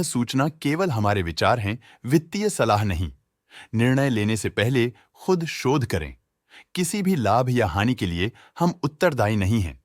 सूचना केवल हमारे विचार हैं, वित्तीय सलाह नहीं। निर्णय लेने से पहले खुद शोध करें। किसी भी लाभ या हानि के लिए हम उत्तरदायी नहीं हैं।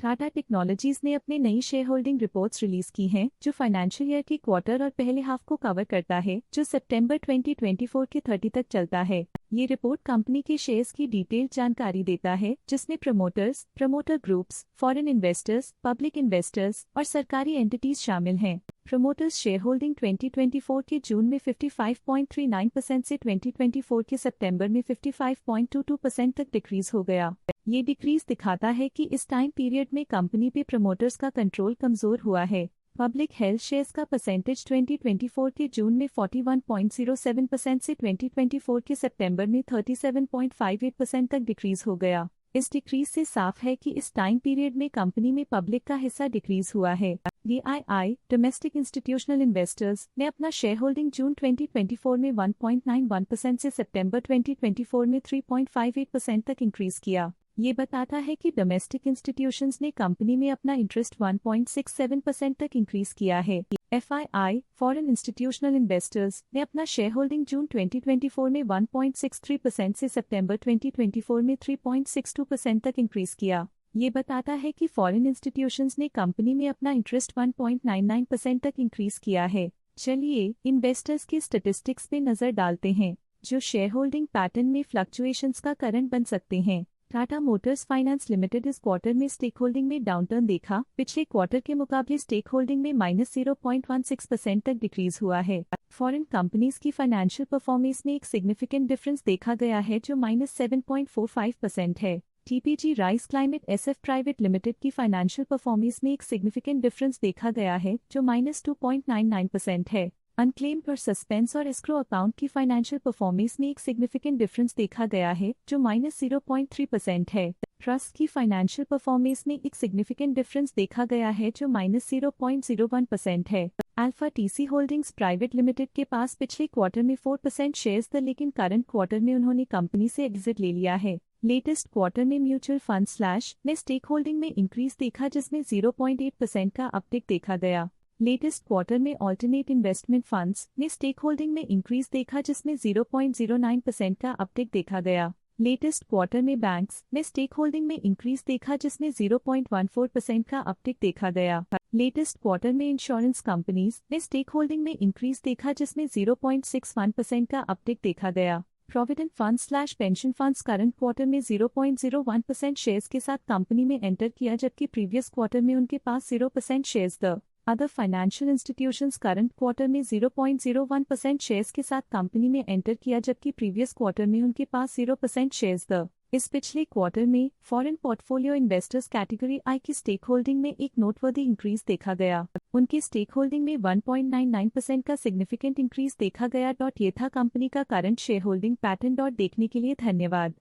टाटा टेक्नोलॉजीज ने अपने नई शेयर होल्डिंग रिपोर्ट्स रिलीज की हैं, जो फाइनेंशियल ईयर के क्वार्टर और पहले हाफ को कवर करता है, जो सितंबर 2024 के 30 तक चलता है। ये रिपोर्ट कंपनी के शेयर्स की डिटेल्ड जानकारी देता है, जिसमें promoters, promoter groups, foreign investors, public investors और सरकारी एंटिटीज शामिल हैं। प्रमोटर्स शेयर होल्डिंग 2024 के जून में 55.39% से 2024 के सितंबर में 55.22% तक डिक्रीज हो गया। ये डिक्रीज दिखाता है कि इस टाइम पीरियड में कंपनी पे प्रमोटर्स का कंट्रोल कमजोर हुआ है। पब्लिक हेल्थ शेयर्स का परसेंटेज 2024 के जून में 41.07% से 2024 के सितंबर में 37.58% तक डिक्रीज हो गया। इस डिक्रीज से साफ है कि इस टाइम पीरियड में कंपनी में पब्लिक का हिस्सा डिक्रीज हुआ है। DII डोमेस्टिक इंस्टीट्यूशनल इन्वेस्टर्स ने अपना शेयर होल्डिंग जून 2024 में 1.91% से सितंबर 2024 में 3.58% तक इंक्रीज किया। ये बताता है कि डोमेस्टिक इंस्टीट्यूशंस ने कंपनी में अपना इंटरेस्ट 1.67% तक इंक्रीज किया है। FII फॉरेन इंस्टीट्यूशनल इन्वेस्टर्स ने अपना शेयर होल्डिंग जून 2024 में 1.63% से सितंबर 2024 में 3.62% तक इंक्रीज किया। ये बताता है कि फॉरेन इंस्टीट्यूशंस ने कंपनी में अपना इंटरेस्ट 1.99% तक इंक्रीज किया है। चलिए इन्वेस्टर्स के स्टैटिस्टिक्स पे नजर डालते हैं, जो शेयर होल्डिंग पैटर्न में फ्लक्चुएशंस का कारण बन सकते हैं। टाटा मोटर्स फाइनेंस लिमिटेड इस क्वार्टर में स्टेक होल्डिंग में डाउनटर्न देखा। पिछले क्वार्टर के मुकाबले स्टेक होल्डिंग में -0.16% तक डिक्रीज हुआ है। फॉरेन कंपनीज की फाइनेंशियल परफॉर्मेंस में एक सिग्निफिकेंट डिफरेंस देखा गया है, जो -7.45% है। TPG rice climate SF private limited की फाइनेंशियल परफॉर्मेंस में एक सिग्निफिकेंट डिफरेंस देखा गया है, जो -2.99% है। अनक्लेम्ड और सस्पेंस और एस्क्रो अकाउंट की फाइनेंशियल परफॉर्मेंस में एक सिग्निफिकेंट डिफरेंस देखा गया है, जो -0.3% है। ट्रस्ट की फाइनेंशियल परफॉर्मेंस में एक सिग्निफिकेंट डिफरेंस देखा गया है, जो -0.01% है। Alpha TC holdings private limited के पास पिछले क्वार्टर में 4% शेयर्स थे, लेकिन करंट क्वार्टर में उन्होंने कंपनी से एग्जिट ले लिया है। लेटेस्ट क्वार्टर में म्यूचुअल फंड स्लैश ने स्टेक होल्डिंग में इंक्रीज देखा, जिसमें 0.8% का अपटिक देखा गया। लेटेस्ट क्वार्टर में ऑल्टरनेट इन्वेस्टमेंट फंड्स ने स्टेक होल्डिंग में इंक्रीज देखा, जिसमें 0.09% का अपटिक देखा गया। लेटेस्ट क्वार्टर में बैंक्स ने स्टेक होल्डिंग में इंक्रीज देखा, जिसमें 0.14% का अपटिक देखा गया। लेटेस्ट क्वार्टर में इंश्योरेंस कंपनीज ने स्टेक होल्डिंग में इंक्रीज देखा, जिसमें 0.61% का अपटिक देखा गया। Provident fund slash pension funds current quarter में 0.01% शेयर्स के साथ कंपनी में एंटर किया, जबकि प्रीवियस क्वार्टर में उनके पास 0% शेयर्स थे। Other financial institutions current quarter में 0.01% शेयर्स के साथ कंपनी में एंटर किया, जबकि प्रीवियस क्वार्टर में उनके पास 0% शेयर्स थे। इस पिछले क्वार्टर में foreign portfolio investors category I की स्टेक होल्डिंग में एक नोटवर्दी इंक्रीज देखा गया। उनकी स्टेक होल्डिंग में 1.99% का सिग्निफिकेंट इंक्रीज देखा गया। ये था कंपनी का करंट शेयर होल्डिंग पैटर्न। देखने के लिए धन्यवाद।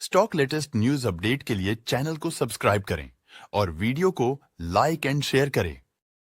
स्टॉक लेटेस्ट न्यूज अपडेट के लिए चैनल को सब्सक्राइब करें और वीडियो को लाइक एंड शेयर करें।